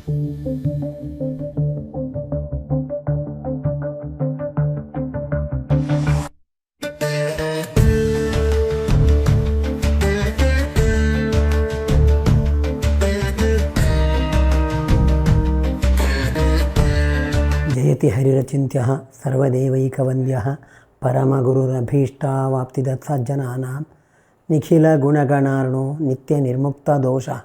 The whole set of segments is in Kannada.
ಜಯತಿ ಹರಿರಚಿಂತ್ಯಃ ಸರ್ವದೇವೈಕವಂದ್ಯಃ ಪರಮಗುರುರಭೀಷ್ಟಾವಾಪ್ತಿದತ್ಸಜ್ಜನಾನಾಂ ನಿಖಿಲಗುಣಗಣಾರ್ಣೋ ನಿತ್ಯನಿರ್ಮುಕ್ತದೋಷಃ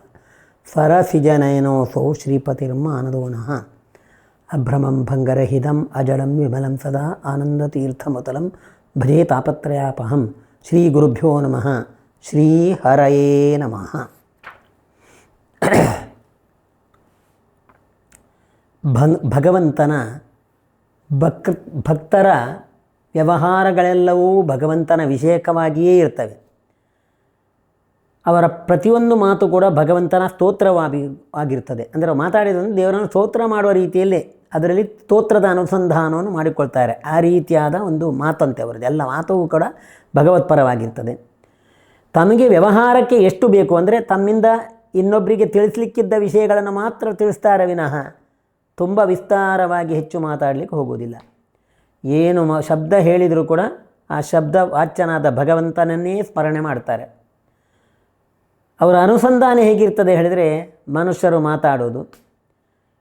ಸರಸಿಜನಯನೋऽಸೌ ಶ್ರೀಪತಿರ್ಮಾನದೋನಃ ಅಭ್ರಮಂ ಭಂಗರಹಿತಂ ಅಜಡಂ ವಿಮಲಂ ಸದಾ ಆನಂದತೀರ್ಥಮತಲಂ ಭಜೆ ತಾಪತ್ರಯಾಪಹಂ ಶ್ರೀಗುರುಭ್ಯೋ ನಮಃ ಶ್ರೀಹರಯೇ ನಮಃ. ಭಗವಂತನ ಭಕ್ತರ ವ್ಯವಹಾರಗಳೆಲ್ಲವೂ ಭಗವಂತನ ವಿಷಯಕವಾಗಿಯೇ ಇರ್ತವೆ. ಅವರ ಪ್ರತಿಯೊಂದು ಮಾತು ಕೂಡ ಭಗವಂತನ ಸ್ತೋತ್ರವಾಗಿರ್ತದೆ. ಅಂದರೆ ಮಾತಾಡಿದಂತೆ ದೇವರನ್ನು ಸ್ತೋತ್ರ ಮಾಡುವ ರೀತಿಯಲ್ಲೇ ಅದರಲ್ಲಿ ಸ್ತೋತ್ರದ ಅನುಸಂಧಾನವನ್ನು ಮಾಡಿಕೊಳ್ತಾರೆ. ಆ ರೀತಿಯಾದ ಒಂದು ಮಾತಂತೆ ಅವರದ್ದು. ಎಲ್ಲ ಮಾತು ಕೂಡ ಭಗವತ್ಪರವಾಗಿರ್ತದೆ. ತಮಗೆ ವ್ಯವಹಾರಕ್ಕೆ ಎಷ್ಟು ಬೇಕು ಅಂದರೆ ತಮ್ಮಿಂದ ಇನ್ನೊಬ್ಬರಿಗೆ ತಿಳಿಸ್ಲಿಕ್ಕಿದ್ದ ವಿಷಯಗಳನ್ನು ಮಾತ್ರ ತಿಳಿಸ್ತಾರೆ ವಿನಃ ತುಂಬ ವಿಸ್ತಾರವಾಗಿ ಹೆಚ್ಚು ಮಾತಾಡಲಿಕ್ಕೆ ಹೋಗುವುದಿಲ್ಲ. ಏನು ಶಬ್ದ ಹೇಳಿದರೂ ಕೂಡ ಆ ಶಬ್ದ ವಾಚ್ಯನಾದ ಭಗವಂತನನ್ನೇ ಸ್ಮರಣೆ ಮಾಡ್ತಾರೆ. ಅವರ ಅನುಸಂಧಾನ ಹೇಗಿರ್ತದೆ ಹೇಳಿದರೆ, ಮನುಷ್ಯರು ಮಾತಾಡೋದು,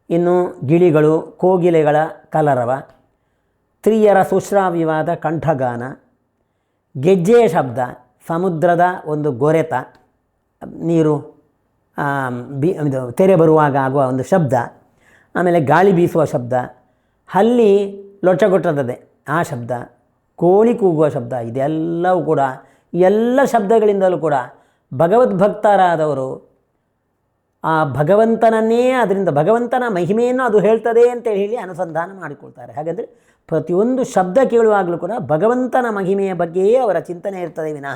ಇನ್ನು ಗಿಳಿಗಳು ಕೋಗಿಲೆಗಳ ಕಲರವ, ಸ್ತ್ರೀಯರ ಸುಶ್ರಾವ್ಯವಾದ ಕಂಠಗಾನ, ಗೆಜ್ಜೆಯ ಶಬ್ದ, ಸಮುದ್ರದ ಒಂದು ಗೊರೆತ, ನೀರು ತೆರೆ ಬರುವಾಗ ಆಗುವ ಒಂದು ಶಬ್ದ, ಆಮೇಲೆ ಗಾಳಿ ಬೀಸುವ ಶಬ್ದ, ಹಲ್ಲಿ ಲೊಚ್ಚಗೊಟ್ಟದೆ ಆ ಶಬ್ದ, ಕೋಳಿ ಕೂಗುವ ಶಬ್ದ, ಇದೆಲ್ಲವೂ ಕೂಡ ಎಲ್ಲ ಶಬ್ದಗಳಿಂದಲೂ ಕೂಡ ಭಗವದ್ಭಕ್ತರಾದವರು ಆ ಭಗವಂತನನ್ನೇ, ಅದರಿಂದ ಭಗವಂತನ ಮಹಿಮೆಯನ್ನು ಅದು ಹೇಳ್ತದೆ ಅಂತ ಹೇಳಿ ಅನುಸಂಧಾನ ಮಾಡಿಕೊಳ್ತಾರೆ. ಹಾಗಾದರೆ ಪ್ರತಿಯೊಂದು ಶಬ್ದ ಕೇಳುವಾಗಲೂ ಕೂಡ ಭಗವಂತನ ಮಹಿಮೆಯ ಬಗ್ಗೆಯೇ ಅವರ ಚಿಂತನೆ ಇರ್ತದೆ ವಿನಃ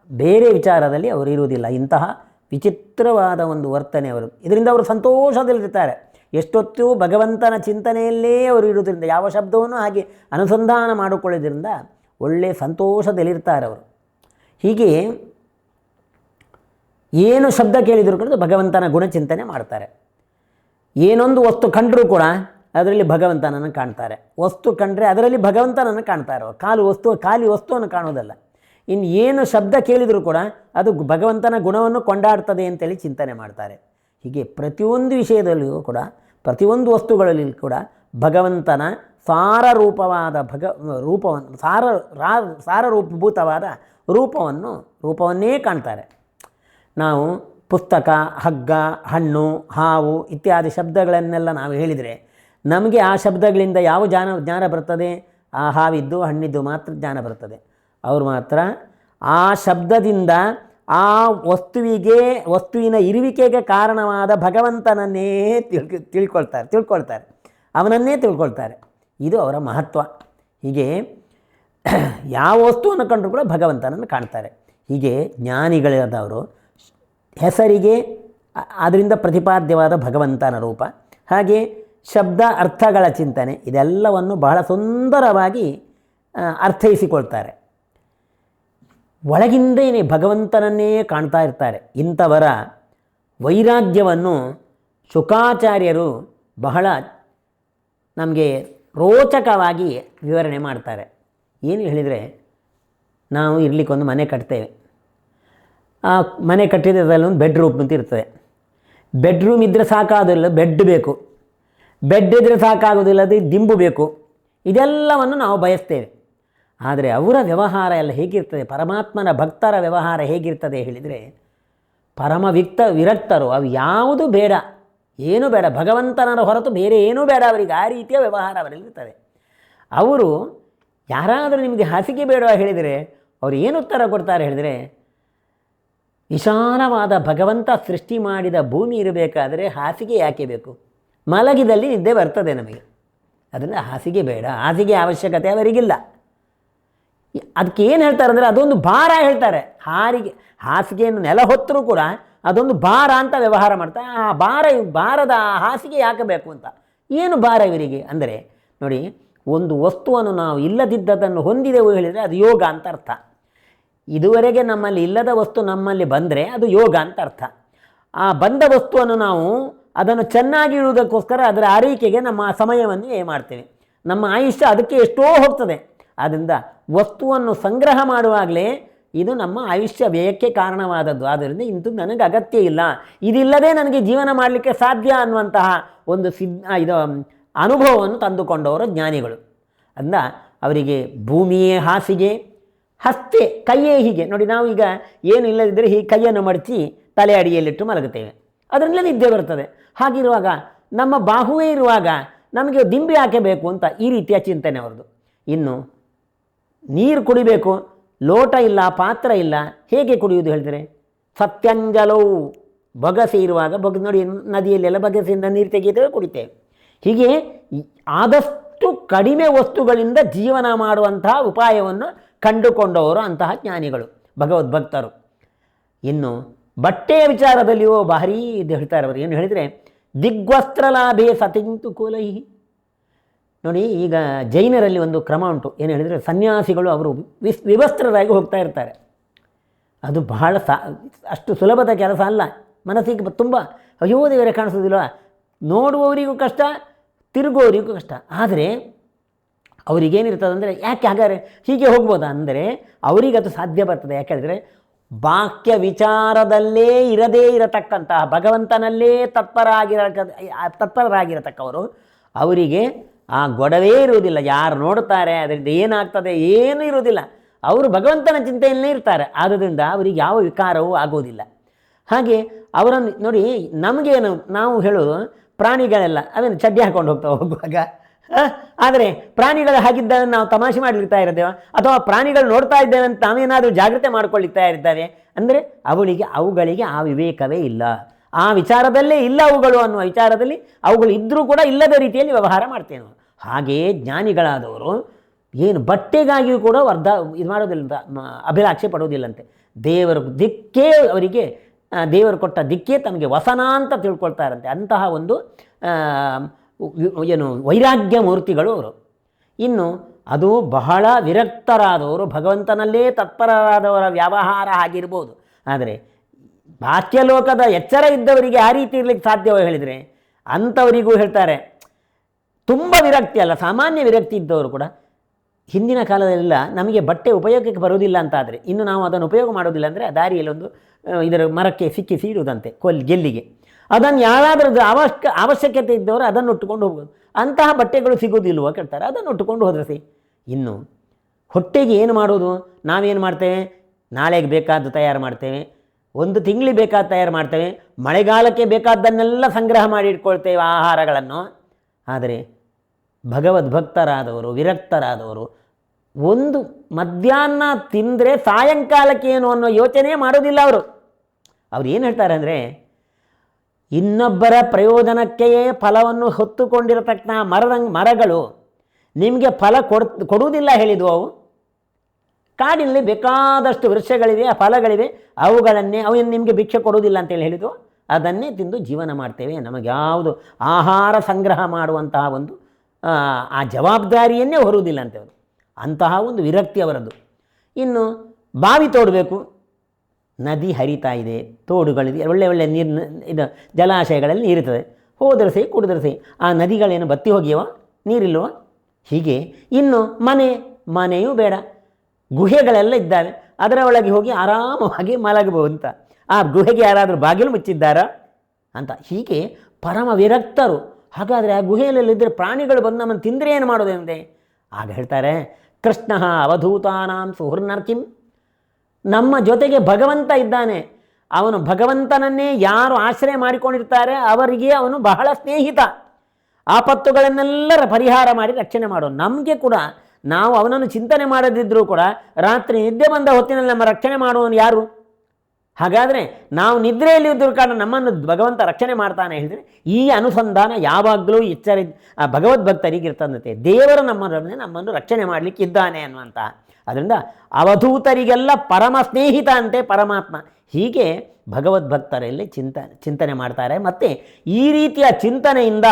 ಬೇರೆ ವಿಚಾರದಲ್ಲಿ ಅವರು ಇರುವುದಿಲ್ಲ. ಇಂತಹ ವಿಚಿತ್ರವಾದ ಒಂದು ವರ್ತನೆ ಅವರು. ಇದರಿಂದ ಅವರು ಸಂತೋಷದಲ್ಲಿರ್ತಾರೆ. ಎಷ್ಟೊತ್ತು ಭಗವಂತನ ಚಿಂತನೆಯಲ್ಲೇ ಅವರು ಇರುವುದರಿಂದ, ಯಾವ ಶಬ್ದವನ್ನು ಹಾಗೆ ಅನುಸಂಧಾನ ಮಾಡಿಕೊಳ್ಳೋದ್ರಿಂದ ಒಳ್ಳೆಯ ಸಂತೋಷದಲ್ಲಿರ್ತಾರೆ ಅವರು. ಹೀಗೆ ಏನು ಶಬ್ದ ಕೇಳಿದರೂ ಕೂಡ ಭಗವಂತನ ಗುಣಚಿಂತನೆ ಮಾಡ್ತಾರೆ. ಏನೊಂದು ವಸ್ತು ಕಂಡರೂ ಕೂಡ ಅದರಲ್ಲಿ ಭಗವಂತನನ್ನು ಕಾಣ್ತಾರೆ. ವಸ್ತು ಕಂಡರೆ ಅದರಲ್ಲಿ ಭಗವಂತನನ್ನು ಕಾಣ್ತಾರೆ ಅವರು. ಖಾಲಿ ವಸ್ತುವನ್ನು ಕಾಣೋದಲ್ಲ. ಇನ್ನು ಏನು ಶಬ್ದ ಕೇಳಿದರೂ ಕೂಡ ಅದು ಭಗವಂತನ ಗುಣವನ್ನು ಕೊಂಡಾಡ್ತದೆ ಅಂತೇಳಿ ಚಿಂತನೆ ಮಾಡ್ತಾರೆ. ಹೀಗೆ ಪ್ರತಿಯೊಂದು ವಿಷಯದಲ್ಲಿಯೂ ಕೂಡ, ಪ್ರತಿಯೊಂದು ವಸ್ತುಗಳಲ್ಲಿ ಕೂಡ ಭಗವಂತನ ಸಾರರೂಪವಾದ ಸಾರರೂಪಭೂತವಾದ ರೂಪವನ್ನೇ ಕಾಣ್ತಾರೆ. ನಾವು ಪುಸ್ತಕ, ಹಗ್ಗ, ಹಣ್ಣು, ಹಾವು ಇತ್ಯಾದಿ ಶಬ್ದಗಳನ್ನೆಲ್ಲ ನಾವು ಹೇಳಿದರೆ ನಮಗೆ ಆ ಶಬ್ದಗಳಿಂದ ಯಾವ ಜ್ಞಾನ ಬರ್ತದೆ? ಆ ಹಾವಿದ್ದು ಹಣ್ಣಿದ್ದು ಮಾತ್ರ ಜ್ಞಾನ ಬರ್ತದೆ. ಅವರು ಮಾತ್ರ ಆ ಶಬ್ದದಿಂದ ಆ ವಸ್ತುವಿನ ಇರುವಿಕೆಗೆ ಕಾರಣವಾದ ಭಗವಂತನನ್ನೇ ತಿಳ್ಕೊಳ್ತಾರೆ, ಅವನನ್ನೇ ತಿಳ್ಕೊಳ್ತಾರೆ. ಇದು ಅವರ ಮಹತ್ವ. ಹೀಗೆ ಯಾವ ವಸ್ತುವನ್ನು ಕಂಡರೂ ಕೂಡ ಭಗವಂತನನ್ನು ಕಾಣ್ತಾರೆ. ಹೀಗೆ ಜ್ಞಾನಿಗಳಾದವರು ಹೆಸರಿಗೆ ಅದರಿಂದ ಪ್ರತಿಪಾದ್ಯವಾದ ಭಗವಂತನ ರೂಪ, ಹಾಗೆ ಶಬ್ದ ಅರ್ಥಗಳ ಚಿಂತನೆ, ಇದೆಲ್ಲವನ್ನು ಬಹಳ ಸುಂದರವಾಗಿ ಅರ್ಥೈಸಿಕೊಳ್ತಾರೆ. ಒಳಗಿಂದೇನೆ ಭಗವಂತನನ್ನೇ ಕಾಣ್ತಾ ಇರ್ತಾರೆ. ಇಂಥವರ ವೈರಾಗ್ಯವನ್ನು ಶುಕಾಚಾರ್ಯರು ಬಹಳ ನಮಗೆ ರೋಚಕವಾಗಿ ವಿವರಣೆ ಮಾಡ್ತಾರೆ. ಏನು ಹೇಳಿದರೆ, ನಾವು ಇರಲಿಕ್ಕೊಂದು ಮನೆ ಕಟ್ತೇವೆ. ಆ ಮನೆ ಕಟ್ಟಿದ್ರಲ್ಲಿ ಒಂದು ಬೆಡ್ರೂಮ್ ಅಂತ ಇರ್ತದೆ. ಬೆಡ್ರೂಮ್ ಇದ್ದರೆ ಸಾಕಾಗೋದಿಲ್ಲ, ಬೆಡ್ ಬೇಕು. ಬೆಡ್ ಇದ್ದರೆ ಸಾಕಾಗೋದಿಲ್ಲ, ಅದು ದಿಂಬು ಬೇಕು. ಇದೆಲ್ಲವನ್ನು ನಾವು ಬಯಸ್ತೇವೆ. ಆದರೆ ಅವರ ವ್ಯವಹಾರ ಎಲ್ಲ ಹೇಗಿರ್ತದೆ, ಪರಮಾತ್ಮನ ಭಕ್ತರ ವ್ಯವಹಾರ ಹೇಗಿರ್ತದೆ ಹೇಳಿದರೆ, ವಿರಕ್ತರು. ಅವು ಯಾವುದು ಬೇಡ, ಏನೂ ಬೇಡ, ಭಗವಂತನ ಹೊರತು ಬೇರೆ ಏನೂ ಬೇಡ ಅವರಿಗೆ. ಆ ರೀತಿಯ ವ್ಯವಹಾರ ಅವರಲ್ಲಿರ್ತದೆ. ಅವರು ಯಾರಾದರೂ ನಿಮಗೆ ಹಾಸಿಗೆ ಬೇಡ ಹೇಳಿದರೆ ಅವರು ಏನು ಉತ್ತರ ಕೊಡ್ತಾರೆ ಹೇಳಿದರೆ, ವಿಶಾಲವಾದ ಭಗವಂತ ಸೃಷ್ಟಿ ಮಾಡಿದ ಭೂಮಿ ಇರಬೇಕಾದರೆ ಹಾಸಿಗೆ ಯಾಕೆ ಬೇಕು? ಮಲಗಿದಲ್ಲಿ ನಿದ್ದೆ ಬರ್ತದೆ ನಮಗೆ, ಅದರಿಂದ ಹಾಸಿಗೆ ಬೇಡ, ಹಾಸಿಗೆ ಅವಶ್ಯಕತೆ ಅವರಿಗಿಲ್ಲ. ಅದಕ್ಕೆ ಏನು ಹೇಳ್ತಾರೆ ಅಂದರೆ, ಅದೊಂದು ಭಾರ ಹೇಳ್ತಾರೆ. ಹಾಸಿಗೆಯನ್ನು ನೆಲ ಹೊತ್ತರೂ ಕೂಡ ಅದೊಂದು ಭಾರ ಅಂತ ವ್ಯವಹಾರ ಮಾಡ್ತಾರೆ. ಆ ಭಾರದ ಹಾಸಿಗೆ ಯಾಕೆ ಬೇಕು ಅಂತ. ಏನು ಭಾರ ಇವರಿಗೆ ಅಂದರೆ, ನೋಡಿ, ಒಂದು ವಸ್ತುವನ್ನು ನಾವು ಇಲ್ಲದಿದ್ದದನ್ನು ಹೊಂದಿದೆವು ಹೇಳಿದರೆ ಅದು ಯೋಗ ಅಂತ ಅರ್ಥ. ಇದುವರೆಗೆ ನಮ್ಮಲ್ಲಿ ಇಲ್ಲದ ವಸ್ತು ನಮ್ಮಲ್ಲಿ ಬಂದರೆ ಅದು ಯೋಗ ಅಂತ ಅರ್ಥ. ಆ ಬಂದ ವಸ್ತುವನ್ನು ನಾವು ಅದನ್ನು ಚೆನ್ನಾಗಿ ಇಡುವುದಕ್ಕೋಸ್ಕರ ಅದರ ಆರೈಕೆಗೆ ನಮ್ಮ ಸಮಯವನ್ನು ಮಾಡ್ತೇವೆ. ನಮ್ಮ ಆಯುಷ್ಯ ಅದಕ್ಕೆ ಎಷ್ಟೋ ಹೋಗ್ತದೆ. ಆದ್ದರಿಂದ ವಸ್ತುವನ್ನು ಸಂಗ್ರಹ ಮಾಡುವಾಗಲೇ ಇದು ನಮ್ಮ ಆಯುಷ್ಯ ವ್ಯಯಕ್ಕೆ ಕಾರಣವಾದದ್ದು. ಆದ್ದರಿಂದ ಇಂದು ನನಗೆ ಅಗತ್ಯ ಇಲ್ಲ, ಇದಿಲ್ಲದೆ ನನಗೆ ಜೀವನ ಮಾಡಲಿಕ್ಕೆ ಸಾಧ್ಯ ಅನ್ನುವಂತಹ ಒಂದು ಇದು ಅನುಭವವನ್ನು ತಂದುಕೊಂಡವರು ಜ್ಞಾನಿಗಳು. ಅಂದ ಅವರಿಗೆ ಭೂಮಿಯೇ ಹಾಸಿಗೆ, ಹಸ್ತೆ ಕೈಯೇ ಹೀಗೆ. ನೋಡಿ, ನಾವು ಈಗ ಏನು ಇಲ್ಲದಿದ್ದರೆ ಹೀಗೆ ಕೈಯನ್ನು ಮಡಚಿ ತಲೆ ಅಡಿಯಲ್ಲಿಟ್ಟು ಮಲಗುತ್ತೇವೆ, ಅದರಲ್ಲೇ ನಿದ್ದೆ ಬರ್ತದೆ. ಹಾಗಿರುವಾಗ ನಮ್ಮ ಬಾಹುವೇ ಇರುವಾಗ ನಮಗೆ ದಿಂಬಿ ಯಾಕೆ ಬೇಕು ಅಂತ ಈ ರೀತಿಯ ಚಿಂತನೆ ಅವರದು. ಇನ್ನು ನೀರು ಕುಡಿಬೇಕು, ಲೋಟ ಇಲ್ಲ, ಪಾತ್ರ ಇಲ್ಲ, ಹೇಗೆ ಕುಡಿಯುವುದು ಹೇಳಿದರೆ ಸತ್ಯಂಜಲವು ಬೊಗಸೆ ಇರುವಾಗ ನೋಡಿ ನದಿಯಲ್ಲೆಲ್ಲ ಬೊಗಸೆಯಿಂದ ನೀರು ತೆಗೆಯುತ್ತೇವೆ, ಕುಡಿತೇವೆ. ಹೀಗೆ ಆದಷ್ಟು ಕಡಿಮೆ ವಸ್ತುಗಳಿಂದ ಜೀವನ ಮಾಡುವಂತಹ ಉಪಾಯವನ್ನು ಕಂಡುಕೊಂಡವರು ಅಂತಹ ಜ್ಞಾನಿಗಳು, ಭಗವದ್ಭಕ್ತರು. ಇನ್ನು ಬಟ್ಟೆಯ ವಿಚಾರದಲ್ಲಿಯೂ ಭಾರೀ ಇದು ಹೇಳ್ತಾರೆ ಅವರು. ಏನು ಹೇಳಿದರೆ ದಿಗ್ವಸ್ತ್ರ ಲಾಭೇ ಸತಿಂತು ಕುಲೈಹಿ. ನೋಡಿ, ಈಗ ಜೈನರಲ್ಲಿ ಒಂದು ಕ್ರಮ ಉಂಟು. ಏನು ಹೇಳಿದರೆ ಸನ್ಯಾಸಿಗಳು ಅವರು ವಿವಸ್ತ್ರರಾಗಿ ಹೋಗ್ತಾ ಇರ್ತಾರೆ. ಅದು ಬಹಳ ಅಷ್ಟು ಸುಲಭದ ಕೆಲಸ ಅಲ್ಲ. ಮನಸ್ಸಿಗೆ ತುಂಬ ಅಯ್ಯೋ ದೇವರೇ ಕಾಣಿಸೋದಿಲ್ಲ, ನೋಡುವವರಿಗೂ ಕಷ್ಟ, ತಿರುಗುವವರಿಗೂ ಕಷ್ಟ. ಆದರೆ ಅವರಿಗೇನಿರ್ತದೆ ಅಂದರೆ, ಯಾಕೆ ಹಾಗಾದರೆ ಹೀಗೆ ಹೋಗ್ಬೋದಾ ಅಂದರೆ ಅವರಿಗೆ ಅದು ಸಾಧ್ಯ ಬರ್ತದೆ. ಯಾಕೆ ಹೇಳಿದರೆ ಬಾಕ್ಯ ವಿಚಾರದಲ್ಲೇ ಇರದೇ ಇರತಕ್ಕಂತಹ ಭಗವಂತನಲ್ಲೇ ತತ್ಪರರಾಗಿರತಕ್ಕವರು ಅವರಿಗೆ ಆ ಗೊಡವೇ ಇರುವುದಿಲ್ಲ. ಯಾರು ನೋಡ್ತಾರೆ ಅದರಿಂದ ಏನಾಗ್ತದೆ ಏನೂ ಇರುವುದಿಲ್ಲ. ಅವರು ಭಗವಂತನ ಚಿಂತೆಯಲ್ಲೇ ಇರ್ತಾರೆ. ಆದ್ದರಿಂದ ಅವರಿಗೆ ಯಾವ ವಿಕಾರವೂ ಆಗೋದಿಲ್ಲ. ಹಾಗೆ ಅವರನ್ನು ನೋಡಿ, ನಮಗೇನು ನಾವು ಹೇಳೋದು ಪ್ರಾಣಿಗಳೆಲ್ಲ ಅದನ್ನು ಚಡ್ಡಿ ಹಾಕ್ಕೊಂಡು ಹೋಗುವಾಗ, ಆದರೆ ಪ್ರಾಣಿಗಳು ಹಾಗಿದ್ದನ್ನು ನಾವು ತಮಾಷೆ ಮಾಡಲಿರ್ತಾ ಇರ್ತೇವೆ, ಅಥವಾ ಪ್ರಾಣಿಗಳು ನೋಡ್ತಾ ಇದ್ದೇವೆ ಅಂತ ನಾವೇನಾದರೂ ಜಾಗ್ರತೆ ಮಾಡ್ಕೊಳ್ಳಿಕ್ತಾ ಇರ್ತೇವೆ ಅಂದರೆ ಅವುಗಳಿಗೆ ಆ ವಿವೇಕವೇ ಇಲ್ಲ. ಆ ವಿಚಾರದಲ್ಲೇ ಇಲ್ಲ ಅವುಗಳು ಅನ್ನುವ ವಿಚಾರದಲ್ಲಿ ಅವುಗಳು ಇದ್ದರೂ ಕೂಡ ಇಲ್ಲದ ರೀತಿಯಲ್ಲಿ ವ್ಯವಹಾರ ಮಾಡ್ತೇವೆ. ಹಾಗೆಯೇ ಜ್ಞಾನಿಗಳಾದವರು ಏನು ಬಟ್ಟೆಗಾಗಿಯೂ ಕೂಡ ಇದು ಮಾಡೋದಿಲ್ಲ, ಅಭಿಲಾಷೆ ಪಡೋದಿಲ್ಲಂತೆ. ದೇವರು ದಿಕ್ಕೇ ಅವರಿಗೆ, ದೇವರು ಕೊಟ್ಟ ದಿಕ್ಕೇ ತಮಗೆ ವಸನ ಅಂತ ತಿಳ್ಕೊಳ್ತಾರಂತೆ. ಅಂತಹ ಒಂದು ಏನು ವೈರಾಗ್ಯ ಮೂರ್ತಿಗಳು ಅವರು. ಇನ್ನು ಅದು ಬಹಳ ವಿರಕ್ತರಾದವರು, ಭಗವಂತನಲ್ಲೇ ತತ್ಪರರಾದವರ ವ್ಯವಹಾರ ಆಗಿರ್ಬೋದು. ಆದರೆ ಬಾಹ್ಯಲೋಕದ ಎಚ್ಚರ ಇದ್ದವರಿಗೆ ಆ ರೀತಿ ಇರಲಿಕ್ಕೆ ಸಾಧ್ಯವೋ ಹೇಳಿದರೆ ಅಂಥವರಿಗೂ ಹೇಳ್ತಾರೆ ತುಂಬ ವಿರಕ್ತಿ ಅಲ್ಲ, ಸಾಮಾನ್ಯ ವಿರಕ್ತಿ ಇದ್ದವರು ಕೂಡ ಹಿಂದಿನ ಕಾಲದಲ್ಲೆಲ್ಲ ನಮಗೆ ಬಟ್ಟೆ ಉಪಯೋಗಕ್ಕೆ ಬರೋದಿಲ್ಲ ಅಂತಾದರೆ, ಇನ್ನು ನಾವು ಅದನ್ನು ಉಪಯೋಗ ಮಾಡೋದಿಲ್ಲ ಅಂದರೆ ಆ ದಾರಿಯಲ್ಲೊಂದು ಇದರ ಮರಕ್ಕೆ ಸಿಕ್ಕಿಸಿ ಇಡುವುದಂತೆ, ಗೆಲ್ಲಿಗೆ. ಅದನ್ನು ಯಾರಾದರೂ ಅವಶ್ಯಕತೆ ಇದ್ದವರು ಅದನ್ನು ಉಟ್ಟುಕೊಂಡು ಹೋಗ್ಬೋದು. ಅಂತಹ ಬಟ್ಟೆಗಳು ಸಿಗೋದಿಲ್ವ ಕೇಳ್ತಾರೆ, ಅದನ್ನು ಉಟ್ಟುಕೊಂಡು ಹೋದ್ರೆ ಇನ್ನು ಹೊಟ್ಟೆಗೆ ಏನು ಮಾಡೋದು? ನಾವೇನು ಮಾಡ್ತೇವೆ, ನಾಳೆಗೆ ಬೇಕಾದ್ದು ತಯಾರು ಮಾಡ್ತೇವೆ, ಒಂದು ತಿಂಗಳಿಗೆ ಬೇಕಾದ ತಯಾರು ಮಾಡ್ತೇವೆ, ಮಳೆಗಾಲಕ್ಕೆ ಬೇಕಾದ್ದನ್ನೆಲ್ಲ ಸಂಗ್ರಹ ಮಾಡಿ ಇಟ್ಕೊಳ್ತೇವೆ ಆಹಾರಗಳನ್ನು. ಆದರೆ ಭಗವದ್ಭಕ್ತರಾದವರು, ವಿರಕ್ತರಾದವರು ಒಂದು ಮಧ್ಯಾಹ್ನ ತಿಂದರೆ ಸಾಯಂಕಾಲಕ್ಕೆ ಏನು ಅನ್ನೋ ಯೋಚನೆ ಮಾಡೋದಿಲ್ಲ. ಅವ್ರು ಏನು ಹೇಳ್ತಾರೆ ಅಂದರೆ, ಇನ್ನೊಬ್ಬರ ಪ್ರಯೋಜನಕ್ಕೆಯೇ ಫಲವನ್ನು ಹೊತ್ತುಕೊಂಡಿರತಕ್ಕ ಮರಗಳು ನಿಮಗೆ ಫಲ ಕೊಡುವುದಿಲ್ಲ ಹೇಳಿದ್ವು. ಅವು ಕಾಡಿನಲ್ಲಿ ಬೇಕಾದಷ್ಟು ವೃಕ್ಷಗಳಿವೆ, ಫಲಗಳಿವೆ, ಅವು ನಿಮಗೆ ಭಿಕ್ಷೆ ಕೊಡುವುದಿಲ್ಲ ಅಂತೇಳಿ ಹೇಳಿದ್ವು. ಅದನ್ನೇ ತಿಂದು ಜೀವನ ಮಾಡ್ತೇವೆ, ನಮಗೆ ಯಾವುದು ಆಹಾರ ಸಂಗ್ರಹ ಮಾಡುವಂತಹ ಒಂದು ಆ ಜವಾಬ್ದಾರಿಯನ್ನೇ ಹೊರುವುದಿಲ್ಲ ಅಂತೇವರು. ಅಂತಹ ಒಂದು ವಿರಕ್ತಿ ಅವರದ್ದು. ಇನ್ನು ಬಾವಿ ತೋಡಬೇಕು, ನದಿ ಹರಿತಾ ಇದೆ, ತೋಡುಗಳಿದೆ, ಒಳ್ಳೆ ಒಳ್ಳೆ ಇದು ಜಲಾಶಯಗಳಲ್ಲಿ ನೀರಿರ್ತದೆ, ಹೋದರೆ ಕುಡಿದ್ರೆ ಆ ನದಿಗಳೇನು ಬತ್ತಿ ಹೋಗಿಯವ, ನೀರಿಲ್ವ? ಹೀಗೆ ಇನ್ನು ಮನೆಯೂ ಬೇಡ, ಗುಹೆಗಳೆಲ್ಲ ಇದ್ದಾವೆ, ಅದರ ಒಳಗೆ ಹೋಗಿ ಆರಾಮವಾಗಿ ಮಲಗಬಹುದು ಅಂತ. ಆ ಗುಹೆಗೆ ಯಾರಾದರೂ ಬಾಗಿಲು ಮುಚ್ಚಿದ್ದಾರಾ ಅಂತ. ಹೀಗೆ ಪರಮ ವಿರಕ್ತರು. ಹಾಗಾದರೆ ಆ ಗುಹೆಯಲ್ಲಿದ್ದರೆ ಪ್ರಾಣಿಗಳು ಬಂದು ನಮ್ಮನ್ನು ತಿಂದರೆ ಏನು ಮಾಡೋದಂತೆ? ಆಗ ಹೇಳ್ತಾರೆ, ಕೃಷ್ಣ ಅವಧೂತಾನಾಂ ಸುಹೃನ್ನರ್ಕಿಂ. ನಮ್ಮ ಜೊತೆಗೆ ಭಗವಂತ ಇದ್ದಾನೆ, ಅವನು ಭಗವಂತನನ್ನೇ ಯಾರು ಆಶ್ರಯ ಮಾಡಿಕೊಂಡಿರ್ತಾರೆ ಅವರಿಗೆ ಅವನು ಬಹಳ ಸ್ನೇಹಿತ. ಆಪತ್ತುಗಳನ್ನೆಲ್ಲರ ಪರಿಹಾರ ಮಾಡಿ ರಕ್ಷಣೆ ಮಾಡೋನು. ನಮಗೆ ಕೂಡ ನಾವು ಅವನನ್ನು ಚಿಂತನೆ ಮಾಡದಿದ್ದರೂ ಕೂಡ ರಾತ್ರಿ ನಿದ್ದೆ ಬಂದ ಹೊತ್ತಿನಲ್ಲಿ ನಮ್ಮ ರಕ್ಷಣೆ ಮಾಡುವವನು ಯಾರು? ಹಾಗಾದರೆ ನಾವು ನಿದ್ರೆಯಲ್ಲಿ ಇದ್ದರೂ ಕಾರಣ ನಮ್ಮನ್ನು ಭಗವಂತ ರಕ್ಷಣೆ ಮಾಡ್ತಾನೆ ಹೇಳಿದರೆ ಈ ಅನುಸಂಧಾನ ಯಾವಾಗಲೂ ಭಗವದ್ಭಕ್ತರಿಗೆ ಇರ್ತದಂತೆ. ದೇವರು ನಮ್ಮನ್ನು ರಕ್ಷಣೆ ಮಾಡಲಿಕ್ಕೆ ಇದ್ದಾನೆ ಅನ್ನುವಂಥ. ಅದರಿಂದ ಅವಧೂತರಿಗೆಲ್ಲ ಪರಮ ಸ್ನೇಹಿತ ಅಂತೆ ಪರಮಾತ್ಮ. ಹೀಗೆ ಭಗವದ್ಭಕ್ತರಲ್ಲಿ ಚಿಂತನೆ ಮಾಡ್ತಾರೆ. ಮತ್ತು ಈ ರೀತಿಯ ಚಿಂತನೆಯಿಂದ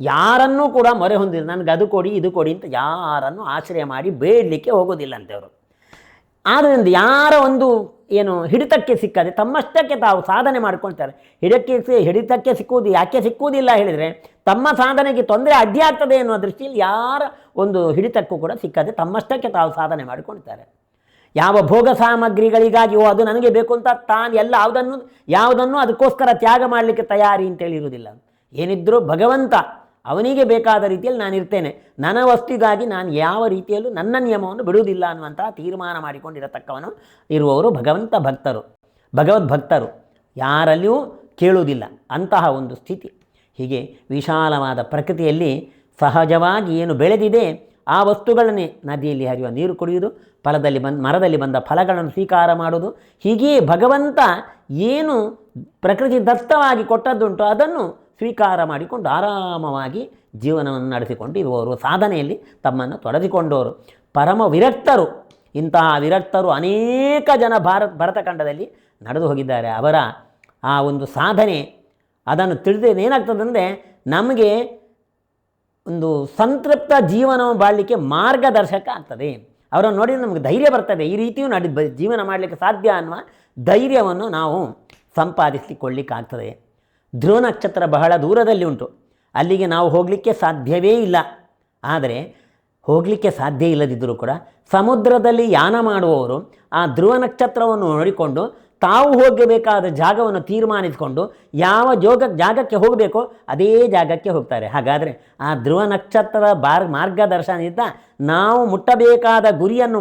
ಯಾರನ್ನೂ ಕೂಡ ಮೊರೆ ಹೊಂದಿಲ್ಲ, ನನಗೆ ಅದು ಕೊಡಿ ಇದು ಕೊಡಿ ಅಂತ ಯಾರನ್ನು ಆಶ್ರಯ ಮಾಡಿ ಬೇಡಲಿಕ್ಕೆ ಹೋಗೋದಿಲ್ಲ ಅಂತೇವರು. ಆದ್ದರಿಂದ ಯಾರ ಒಂದು ಏನು ಹಿಡಿತಕ್ಕೆ ಸಿಕ್ಕದೆ ತಮ್ಮಷ್ಟಕ್ಕೆ ತಾವು ಸಾಧನೆ ಮಾಡ್ಕೊಳ್ತಾರೆ. ಹಿಡಿತಕ್ಕೆ ಸಿಕ್ಕುವುದು ಯಾಕೆ ಸಿಕ್ಕುವುದಿಲ್ಲ ಹೇಳಿದರೆ, ತಮ್ಮ ಸಾಧನೆಗೆ ತೊಂದರೆ ಅಡ್ಡಿಯಾಗ್ತದೆ ಎನ್ನುವ ದೃಷ್ಟಿಯಲ್ಲಿ ಯಾರ ಒಂದು ಹಿಡಿತಕ್ಕೂ ಕೂಡ ಸಿಕ್ಕದೆ ತಮ್ಮಷ್ಟಕ್ಕೆ ತಾವು ಸಾಧನೆ ಮಾಡಿಕೊಳ್ತಾರೆ. ಯಾವ ಭೋಗ ಸಾಮಗ್ರಿಗಳಿಗಾಗಿ ಅದು ನನಗೆ ಬೇಕು ಅಂತ ತಾನು ಯಾವುದನ್ನು ಅದಕ್ಕೋಸ್ಕರ ತ್ಯಾಗ ಮಾಡಲಿಕ್ಕೆ ತಯಾರಿ ಅಂತೇಳಿ ಇರುವುದಿಲ್ಲ. ಏನಿದ್ರೂ ಭಗವಂತ ಅವನಿಗೆ ಬೇಕಾದ ರೀತಿಯಲ್ಲಿ ನಾನಿರ್ತೇನೆ, ನನ್ನ ವಸ್ತುಗಾಗಿ ನಾನು ಯಾವ ರೀತಿಯಲ್ಲೂ ನನ್ನ ನಿಯಮವನ್ನು ಬಿಡುವುದಿಲ್ಲ ಅನ್ನುವಂತಹ ತೀರ್ಮಾನ ಮಾಡಿಕೊಂಡಿರತಕ್ಕವನು ಇರುವವರು ಭಗವದ್ಭಕ್ತರು. ಯಾರಲ್ಲಿಯೂ ಕೇಳುವುದಿಲ್ಲ ಅಂತಹ ಒಂದು ಸ್ಥಿತಿ. ಹೀಗೆ ವಿಶಾಲವಾದ ಪ್ರಕೃತಿಯಲ್ಲಿ ಸಹಜವಾಗಿ ಏನು ಬೆಳೆದಿದೆ ಆ ವಸ್ತುಗಳನ್ನೇ, ನದಿಯಲ್ಲಿ ಹರಿಯುವ ನೀರು ಕುಡಿಯುವುದು, ಮರದಲ್ಲಿ ಬಂದ ಫಲಗಳನ್ನು ಸ್ವೀಕಾರ ಮಾಡುವುದು, ಹೀಗೆಯೇ ಭಗವಂತ ಏನು ಪ್ರಕೃತಿ ದತ್ತವಾಗಿ ಕೊಟ್ಟದ್ದುಂಟು ಅದನ್ನು ಸ್ವೀಕಾರ ಮಾಡಿಕೊಂಡು ಆರಾಮವಾಗಿ ಜೀವನವನ್ನು ನಡೆಸಿಕೊಂಡು ಇರುವವರು, ಸಾಧನೆಯಲ್ಲಿ ತಮ್ಮನ್ನು ತೊಡಗಿಕೊಂಡವರು, ಪರಮ ವಿರಕ್ತರು. ಇಂತಹ ವಿರಕ್ತರು ಅನೇಕ ಜನ ಭರತಖಂಡದಲ್ಲಿ ನಡೆದು ಹೋಗಿದ್ದಾರೆ. ಅವರ ಆ ಒಂದು ಸಾಧನೆ ಅದನ್ನು ತಿಳಿದ್ರೆ ಏನಾಗ್ತದಂದರೆ ನಮಗೆ ಒಂದು ಸಂತೃಪ್ತ ಜೀವನವನ್ನು ಬಾಳಲಿಕ್ಕೆ ಮಾರ್ಗದರ್ಶಕ ಆಗ್ತದೆ. ಅವರನ್ನು ನೋಡಿದರೆ ನಮಗೆ ಧೈರ್ಯ ಬರ್ತದೆ, ಈ ರೀತಿಯೂ ಜೀವನ ಮಾಡಲಿಕ್ಕೆ ಸಾಧ್ಯ ಅನ್ನುವ ಧೈರ್ಯವನ್ನು ನಾವು ಸಂಪಾದಿಸಿಕೊಳ್ಳಿಕ್ಕಾಗ್ತದೆ. ಧ್ರುವ ನಕ್ಷತ್ರ ಬಹಳ ದೂರದಲ್ಲಿ ಉಂಟು, ಅಲ್ಲಿಗೆ ನಾವು ಹೋಗಲಿಕ್ಕೆ ಸಾಧ್ಯವೇ ಇಲ್ಲ. ಆದರೆ ಹೋಗಲಿಕ್ಕೆ ಸಾಧ್ಯ ಇಲ್ಲದಿದ್ದರೂ ಕೂಡ ಸಮುದ್ರದಲ್ಲಿ ಯಾನ ಮಾಡುವವರು ಆ ಧ್ರುವ ನಕ್ಷತ್ರವನ್ನು ನೋಡಿಕೊಂಡು ತಾವು ಹೋಗಬೇಕಾದ ಜಾಗವನ್ನು ತೀರ್ಮಾನಿಸಿಕೊಂಡು ಯಾವ ಜಾಗಕ್ಕೆ ಹೋಗಬೇಕೋ ಅದೇ ಜಾಗಕ್ಕೆ ಹೋಗ್ತಾರೆ. ಹಾಗಾದರೆ ಆ ಧ್ರುವ ನಕ್ಷತ್ರ ಮಾರ್ಗದರ್ಶನದಿಂದ ನಾವು ಮುಟ್ಟಬೇಕಾದ ಗುರಿಯನ್ನು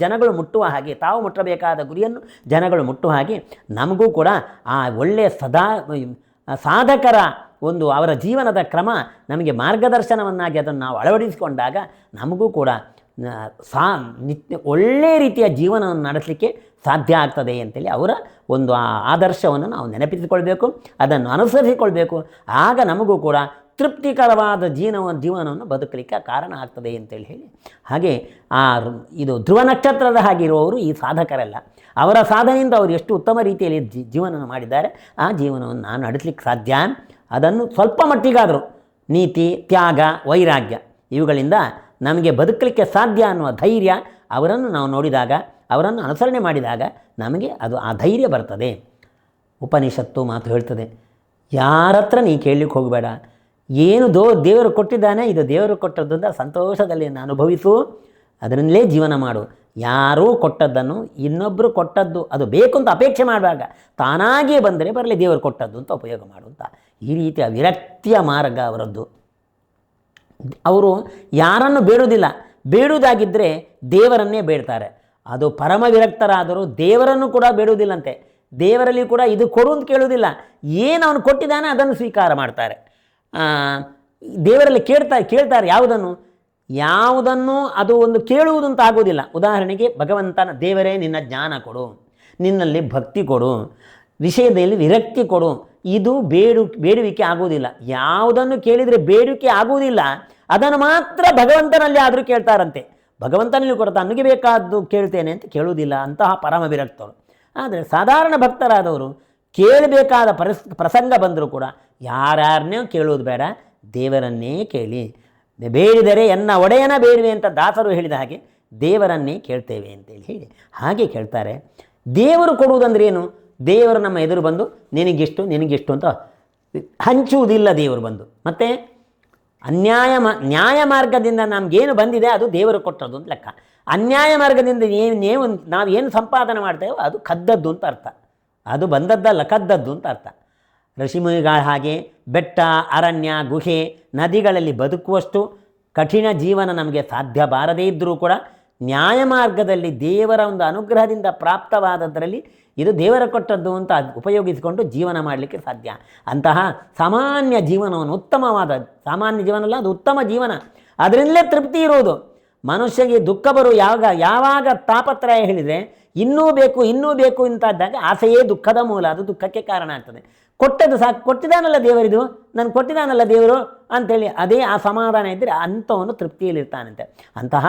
ಜನಗಳು ಮುಟ್ಟುವ ಹಾಗೆ, ತಾವು ಮುಟ್ಟಬೇಕಾದ ಗುರಿಯನ್ನು ಜನಗಳು ಮುಟ್ಟುವ ಹಾಗೆ ನಮಗೂ ಕೂಡ ಆ ಒಳ್ಳೆಯ ಸಾಧಕರ ಒಂದು ಅವರ ಜೀವನದ ಕ್ರಮ ನಮಗೆ ಮಾರ್ಗದರ್ಶನವನ್ನಾಗಿ ಅದನ್ನು ನಾವು ಅಳವಡಿಸಿಕೊಂಡಾಗ ನಮಗೂ ಕೂಡ ಒಳ್ಳೆಯ ರೀತಿಯ ಜೀವನವನ್ನು ನಡೆಸಲಿಕ್ಕೆ ಸಾಧ್ಯ ಆಗ್ತದೆ ಅಂತೇಳಿ ಅವರ ಒಂದು ಆದರ್ಶವನ್ನು ನಾವು ನೆನಪಿಸಿಕೊಳ್ಬೇಕು, ಅದನ್ನು ಅನುಸರಿಸಿಕೊಳ್ಬೇಕು. ಆಗ ನಮಗೂ ಕೂಡ ತೃಪ್ತಿಕರವಾದ ಜೀವನವನ್ನು ಬದುಕಲಿಕ್ಕೆ ಕಾರಣ ಆಗ್ತದೆ ಅಂತೇಳಿ ಹೇಳಿ, ಹಾಗೆ ಇದು ಧ್ರುವ ನಕ್ಷತ್ರದ ಹಾಗಿರುವವರು ಈ ಸಾಧಕರೆಲ್ಲ. ಅವರ ಸಾಧನೆಯಿಂದ ಅವರು ಎಷ್ಟು ಉತ್ತಮ ರೀತಿಯಲ್ಲಿ ಜೀವನ ಮಾಡಿದ್ದಾರೆ, ಆ ಜೀವನವನ್ನು ನಾನು ನಡೆಸಲಿಕ್ಕೆ ಸಾಧ್ಯ. ಅದನ್ನು ಸ್ವಲ್ಪ ಮಟ್ಟಿಗಾದರೂ ನೀತಿ, ತ್ಯಾಗ, ವೈರಾಗ್ಯ ಇವುಗಳಿಂದ ನಮಗೆ ಬದುಕಲಿಕ್ಕೆ ಸಾಧ್ಯ ಅನ್ನುವ ಧೈರ್ಯ ಅವರನ್ನು ನಾವು ನೋಡಿದಾಗ, ಅವರನ್ನು ಅನುಸರಣೆ ಮಾಡಿದಾಗ ನಮಗೆ ಆ ಧೈರ್ಯ ಬರ್ತದೆ. ಉಪನಿಷತ್ತು ಮಾತು ಹೇಳ್ತದೆ, ಯಾರ ಹತ್ರ ನೀ ಕೇಳಲಿಕ್ಕೆ ಹೋಗಬೇಡ, ಏನು ದೇವರು ಕೊಟ್ಟಿದ್ದಾನೆ, ಇದು ದೇವರು ಕೊಟ್ಟದ್ದು ಅಂತ ಸಂತೋಷದಲ್ಲಿ ಅನುಭವಿಸು, ಅದರಲ್ಲೇ ಜೀವನ ಮಾಡು. ಯಾರೂ ಕೊಟ್ಟದ್ದನ್ನು ಇನ್ನೊಬ್ಬರು ಕೊಟ್ಟದ್ದು ಅದು ಬೇಕು ಅಂತ ಅಪೇಕ್ಷೆ ಮಾಡುವಾಗ ತಾನಾಗಿಯೇ ಬಂದರೆ ಬರಲಿ, ದೇವರು ಕೊಟ್ಟದ್ದು ಅಂತ ಉಪಯೋಗ ಮಾಡುವಂಥ ಈ ರೀತಿಯ ವಿರಕ್ತಿಯ ಮಾರ್ಗ ಅವರದ್ದು. ಅವರು ಯಾರನ್ನು ಬೇಡುವುದಿಲ್ಲ, ಬೇಡುವುದಾಗಿದ್ದರೆ ದೇವರನ್ನೇ ಬೇಡ್ತಾರೆ. ಅದು ಪರಮ ವಿರಕ್ತರಾದರೂ ದೇವರನ್ನು ಕೂಡ ಬೇಡುವುದಿಲ್ಲಂತೆ. ದೇವರಲ್ಲಿ ಕೂಡ ಇದು ಕೊಡು ಅಂತ ಕೇಳುವುದಿಲ್ಲ, ಏನು ಅವನು ಕೊಟ್ಟಿದ್ದಾನೆ ಅದನ್ನು ಸ್ವೀಕಾರ ಮಾಡ್ತಾರೆ. ದೇವರಲ್ಲಿ ಕೇಳ್ತಾರೆ ಯಾವುದನ್ನು ಅದು ಒಂದು ಕೇಳುವುದು ಅಂತ ಆಗೋದಿಲ್ಲ. ಉದಾಹರಣೆಗೆ ಭಗವಂತನ ದೇವರೇ ನಿನ್ನ ಜ್ಞಾನ ಕೊಡು, ನಿನ್ನಲ್ಲಿ ಭಕ್ತಿ ಕೊಡು, ವಿಷಯದಲ್ಲಿ ವಿರಕ್ತಿ ಕೊಡು, ಇದು ಬೇಡುವಿಕೆ ಆಗುವುದಿಲ್ಲ. ಯಾವುದನ್ನು ಕೇಳಿದರೆ ಬೇಡುವಿಕೆ ಆಗುವುದಿಲ್ಲ, ಅದನ್ನು ಮಾತ್ರ ಭಗವಂತನಲ್ಲಿ ಆದರೂ ಕೇಳ್ತಾರಂತೆ. ಭಗವಂತನಲ್ಲಿ ಕೂಡ ತನಗೆ ಬೇಕಾದ್ದು ಕೇಳ್ತೇನೆ ಅಂತ ಕೇಳುವುದಿಲ್ಲ ಅಂತಹ ಪರಮ ವಿರಕ್ತರು. ಆದರೆ ಸಾಧಾರಣ ಭಕ್ತರಾದವರು ಕೇಳಬೇಕಾದ ಪ್ರಸಂಗ ಬಂದರೂ ಕೂಡ ಯಾರನ್ನೇ ಕೇಳುವುದು ಬೇಡ, ದೇವರನ್ನೇ ಕೇಳಿ. ಬೇಡಿದರೆ ಎನ್ನ ಒಡೆಯನ ಬೇಡುವೆ ಅಂತ ದಾಸರು ಹೇಳಿದ ಹಾಗೆ ದೇವರನ್ನೇ ಕೇಳ್ತೇವೆ ಅಂತೇಳಿ ಹೇಳಿ ಹಾಗೆ ಕೇಳ್ತಾರೆ. ದೇವರು ಕೊಡುವುದಂದ್ರೆ ಏನು? ದೇವರು ನಮ್ಮ ಎದುರು ಬಂದು ನಿನಗಿಷ್ಟು ಅಂತ ಹಂಚುವುದಿಲ್ಲ ದೇವರು ಬಂದು. ಮತ್ತು ನ್ಯಾಯ ಮಾರ್ಗದಿಂದ ನಮಗೇನು ಬಂದಿದೆ ಅದು ದೇವರು ಕೊಟ್ಟದ್ದು ಅಂತ ಲೆಕ್ಕ. ಅನ್ಯಾಯ ಮಾರ್ಗದಿಂದ ನಾವೇನು ಸಂಪಾದನೆ ಮಾಡ್ತೇವೋ ಅದು ಕದ್ದದ್ದು ಅಂತ ಅರ್ಥ, ಅದು ಬಂದದ್ದಲ್ಲ ಕದ್ದದ್ದು ಅಂತ ಅರ್ಥ. ಋಷಿಮುನಿಗಳ ಹಾಗೆ ಬೆಟ್ಟ, ಅರಣ್ಯ, ಗುಹೆ, ನದಿಗಳಲ್ಲಿ ಬದುಕುವಷ್ಟು ಕಠಿಣ ಜೀವನ ನಮಗೆ ಸಾಧ್ಯ ಬಾರದೇ ಇದ್ದರೂ ಕೂಡ ನ್ಯಾಯ ಮಾರ್ಗದಲ್ಲಿ ದೇವರ ಒಂದು ಅನುಗ್ರಹದಿಂದ ಪ್ರಾಪ್ತವಾದದ್ದರಲ್ಲಿ ಇದು ದೇವರ ಕೊಟ್ಟದ್ದು ಅಂತ ಉಪಯೋಗಿಸಿಕೊಂಡು ಜೀವನ ಮಾಡಲಿಕ್ಕೆ ಸಾಧ್ಯ. ಅಂತಹ ಸಾಮಾನ್ಯ ಜೀವನವನ್ನು, ಉತ್ತಮವಾದ ಸಾಮಾನ್ಯ ಜೀವನ ಅಲ್ಲ, ಅದು ಉತ್ತಮ ಜೀವನ, ಅದರಿಂದಲೇ ತೃಪ್ತಿ ಇರುವುದು. ಮನುಷ್ಯಗೆ ದುಃಖ ಯಾವಾಗ ತಾಪತ್ರಯ ಹೇಳಿದರೆ ಇನ್ನೂ ಬೇಕು ಇಂತಾದಾಗ ಆಸೆಯೇ ದುಃಖದ ಮೂಲ, ಅದು ದುಃಖಕ್ಕೆ ಕಾರಣ ಆಗ್ತದೆ. ಕೊಟ್ಟದ್ದು ಸಾಕು, ಕೊಟ್ಟಿದ್ದಾನಲ್ಲ ದೇವರಿದು, ನಾನು ಕೊಟ್ಟಿದ್ದಾನಲ್ಲ ದೇವರು ಅಂಥೇಳಿ ಅದೇ ಆ ಸಮಾಧಾನ ಇದ್ದರೆ ಅಂಥವನು ತೃಪ್ತಿಯಲ್ಲಿರ್ತಾನಂತೆ. ಅಂತಹ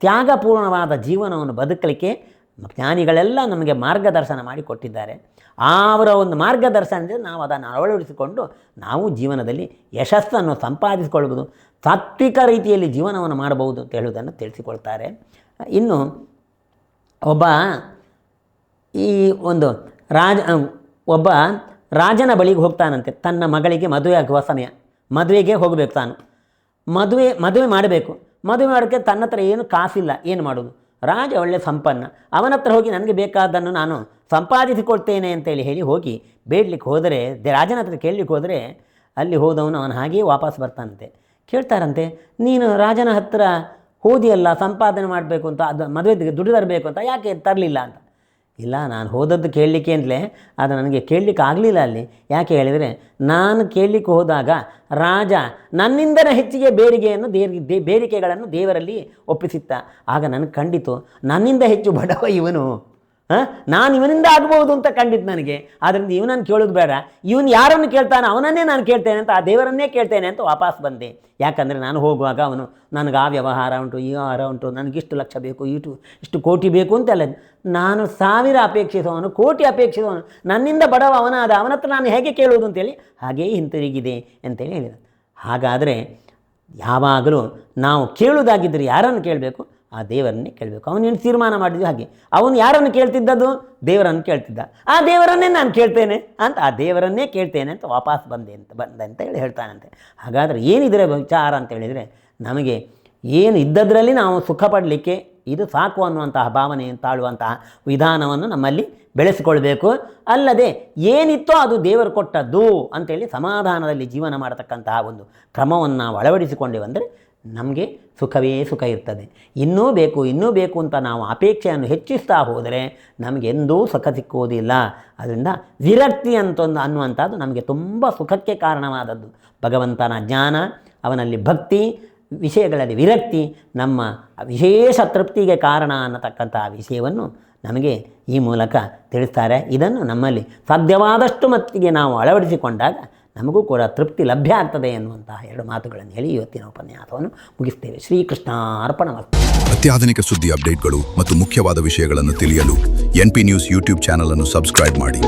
ತ್ಯಾಗಪೂರ್ಣವಾದ ಜೀವನವನ್ನು ಬದುಕಲಿಕ್ಕೆ ಜ್ಞಾನಿಗಳೆಲ್ಲ ನಮಗೆ ಮಾರ್ಗದರ್ಶನ ಮಾಡಿ ಕೊಟ್ಟಿದ್ದಾರೆ. ಅವರ ಒಂದು ಮಾರ್ಗದರ್ಶನದಿಂದ ನಾವು ಅದನ್ನು ಅಳವಡಿಸಿಕೊಂಡು ನಾವು ಜೀವನದಲ್ಲಿ ಯಶಸ್ಸನ್ನು ಸಂಪಾದಿಸಿಕೊಳ್ಳಬಹುದು, ಸಾತ್ವಿಕ ರೀತಿಯಲ್ಲಿ ಜೀವನವನ್ನು ಮಾಡಬಹುದು ಅಂತ ಹೇಳುವುದನ್ನು ತಿಳಿಸಿಕೊಳ್ತಾರೆ. ಇನ್ನು ಒಬ್ಬ ಈ ಒಂದು ಒಬ್ಬ ರಾಜನ ಬಳಿಗೆ ಹೋಗ್ತಾನಂತೆ. ತನ್ನ ಮಗಳಿಗೆ ಮದುವೆ ಆಗುವ ಸಮಯ, ಮದುವೆಗೆ ಹೋಗಬೇಕು ತಾನು. ಮದುವೆ ಮಾಡಬೇಕು. ಮದುವೆ ಮಾಡೋಕ್ಕೆ ತನ್ನ ಹತ್ರ ಏನು ಕಾಸಿಲ್ಲ, ಏನು ಮಾಡೋದು? ರಾಜ ಒಳ್ಳೆಯ ಸಂಪನ್ನ, ಅವನ ಹತ್ರ ಹೋಗಿ ನನಗೆ ಬೇಕಾದ್ದನ್ನು ನಾನು ಸಂಪಾದಿಸಿಕೊಳ್ತೇನೆ ಅಂತೇಳಿ ಹೋಗಿ ಬೇಡಲಿಕ್ಕೆ ಹೋದರೆ, ರಾಜನ ಹತ್ರ ಕೇಳಲಿಕ್ಕೆ ಹೋದರೆ, ಅಲ್ಲಿ ಹೋದವನು ಅವನು ಹಾಗೆಯೇ ವಾಪಸ್ ಬರ್ತಾನಂತೆ. ಕೇಳ್ತಾರಂತೆ, ನೀನು ರಾಜನ ಹತ್ರ ಹೋದಿಯಲ್ಲ ಸಂಪಾದನೆ ಮಾಡಬೇಕು ಅಂತ, ಅದು ಮದುವೆಗೆ ದುಡ್ಡು ತರಬೇಕು ಅಂತ, ಯಾಕೆ ತರಲಿಲ್ಲ ಅಂತ. ಇಲ್ಲ, ನಾನು ಹೋದದ್ದು ಕೇಳಲಿಕ್ಕೆ ಅಂತಲೇ, ಅದು ನನಗೆ ಕೇಳಲಿಕ್ಕೆ ಆಗಲಿಲ್ಲ ಅಲ್ಲಿ. ಯಾಕೆ ಹೇಳಿದರೆ, ನಾನು ಕೇಳಲಿಕ್ಕೆ ಹೋದಾಗ ರಾಜ ನನ್ನಿಂದನೇ ಹೆಚ್ಚಿಗೆ ಬೇಡಿಕೆಗಳನ್ನು ದೇವರಲ್ಲಿ ಒಪ್ಪಿಸಿತ್ತ. ಆಗ ನನಗೆ ಕಂಡಿತು, ನನ್ನಿಂದ ಹೆಚ್ಚು ಬಡವ ಇವನು, ನಾನು ಇವನಿಂದ ಆಗ್ಬೋದು ಅಂತ ಕಂಡಿದ್ದು ನನಗೆ. ಆದ್ದರಿಂದ ಇವನನ್ನು ಕೇಳೋದು ಬೇಡ, ಇವನು ಯಾರನ್ನು ಕೇಳ್ತಾನೆ ಅವನನ್ನೇ ನಾನು ಕೇಳ್ತೇನೆ ಅಂತ, ಆ ದೇವರನ್ನೇ ಕೇಳ್ತೇನೆ ಅಂತ ವಾಪಸ್ ಬಂದೆ. ಯಾಕಂದರೆ ನಾನು ಹೋಗುವಾಗ ಅವನು ನನಗೆ ಆ ವ್ಯವಹಾರ ಉಂಟು, ಈ ವ್ಯವಹಾರ ಉಂಟು, ನನಗಿಷ್ಟು ಲಕ್ಷ ಬೇಕು, ಇಷ್ಟು ಕೋಟಿ ಬೇಕು ಅಂತೆಲ್ಲ. ನಾನು 1000 ಅಪೇಕ್ಷಿಸುವವನು, ಕೋಟಿ ಅಪೇಕ್ಷಿಸುವವನು, ನನ್ನಿಂದ ಬಡವ ಅವನಾದ, ಅವನ ಹತ್ರ ನಾನು ಹೇಗೆ ಕೇಳುವುದು ಅಂತೇಳಿ ಹಾಗೆಯೇ ಹಿಂತಿರುಗಿದೆ ಅಂತೇಳಿ ಹೇಳಿದ. ಹಾಗಾದರೆ ಯಾವಾಗಲೂ ನಾವು ಕೇಳುವುದಾಗಿದ್ದರೆ ಯಾರನ್ನು ಕೇಳಬೇಕು? ಆ ದೇವರನ್ನೇ ಕೇಳಬೇಕು. ಅವನೇನು ತೀರ್ಮಾನ ಮಾಡಿದ್ವಿ ಹಾಗೆ. ಅವನು ಯಾರನ್ನು ಕೇಳ್ತಿದ್ದದ್ದು? ದೇವರನ್ನು ಕೇಳ್ತಿದ್ದ. ಆ ದೇವರನ್ನೇ ನಾನು ಕೇಳ್ತೇನೆ ಅಂತ, ಆ ದೇವರನ್ನೇ ಕೇಳ್ತೇನೆ ಅಂತ ವಾಪಸ್ ಬಂದೆ ಅಂತ ಹೇಳ್ತಾನಂತೆ. ಹಾಗಾದರೆ ಏನಿದ್ರೆ ವಿಚಾರ ಅಂತ ಹೇಳಿದರೆ, ನಮಗೆ ಏನು ಇದ್ದದ್ರಲ್ಲಿ ನಾವು ಸುಖ ಪಡಲಿಕ್ಕೆ ಇದು ಸಾಕು ಅನ್ನುವಂತಹ ಭಾವನೆ ತಾಳುವಂತಹ ವಿಧಾನವನ್ನು ನಮ್ಮಲ್ಲಿ ಬೆಳೆಸಿಕೊಳ್ಬೇಕು. ಅಲ್ಲದೆ ಏನಿತ್ತೋ ಅದು ದೇವರು ಕೊಟ್ಟದ್ದು ಅಂತೇಳಿ ಸಮಾಧಾನದಲ್ಲಿ ಜೀವನ ಮಾಡತಕ್ಕಂತಹ ಒಂದು ಕ್ರಮವನ್ನು ನಾವು ಅಳವಡಿಸಿಕೊಂಡೇವಂದರೆ ನಮಗೆ ಸುಖವೇ ಸುಖ ಇರ್ತದೆ. ಇನ್ನೂ ಬೇಕು ಅಂತ ನಾವು ಅಪೇಕ್ಷೆಯನ್ನು ಹೆಚ್ಚಿಸ್ತಾ ಹೋದರೆ ನಮಗೆಂದೂ ಸುಖ ಸಿಕ್ಕುವುದಿಲ್ಲ. ಅದರಿಂದ ವಿರಕ್ತಿ ಅನ್ನುವಂಥದ್ದು ನಮಗೆ ತುಂಬ ಸುಖಕ್ಕೆ ಕಾರಣವಾದದ್ದು. ಭಗವಂತನ ಜ್ಞಾನ, ಅವನಲ್ಲಿ ಭಕ್ತಿ, ವಿಷಯಗಳಲ್ಲಿ ವಿರಕ್ತಿ ನಮ್ಮ ವಿಶೇಷ ತೃಪ್ತಿಗೆ ಕಾರಣ ಅನ್ನತಕ್ಕಂಥ ವಿಷಯವನ್ನು ನಮಗೆ ಈ ಮೂಲಕ ತಿಳಿಸ್ತಾರೆ. ಇದನ್ನು ನಮ್ಮಲ್ಲಿ ಸಾಧ್ಯವಾದಷ್ಟು ಮಟ್ಟಿಗೆ ನಾವು ಅಳವಡಿಸಿಕೊಂಡಾಗ ನಮಗೂ ಕೂಡ ತೃಪ್ತಿ ಲಭ್ಯ ಆಗ್ತದೆ ಎನ್ನುವಂತಹ 2 ಮಾತುಗಳನ್ನು ಹೇಳಿ ಇವತ್ತಿನ ಉಪನ್ಯಾಸವನ್ನು ಮುಗಿಸ್ತೇವೆ. ಶ್ರೀಕೃಷ್ಣಾರ್ಪಣಮಸ್ತು. ಅತ್ಯಾಧುನಿಕ ಸುದ್ದಿ ಅಪ್ಡೇಟ್ಗಳು ಮತ್ತು ಮುಖ್ಯವಾದ ವಿಷಯಗಳನ್ನು ತಿಳಿಯಲು NP ನ್ಯೂಸ್ ಯೂಟ್ಯೂಬ್ ಚಾನಲ್ ಅನ್ನು ಸಬ್ಸ್ಕ್ರೈಬ್ ಮಾಡಿ.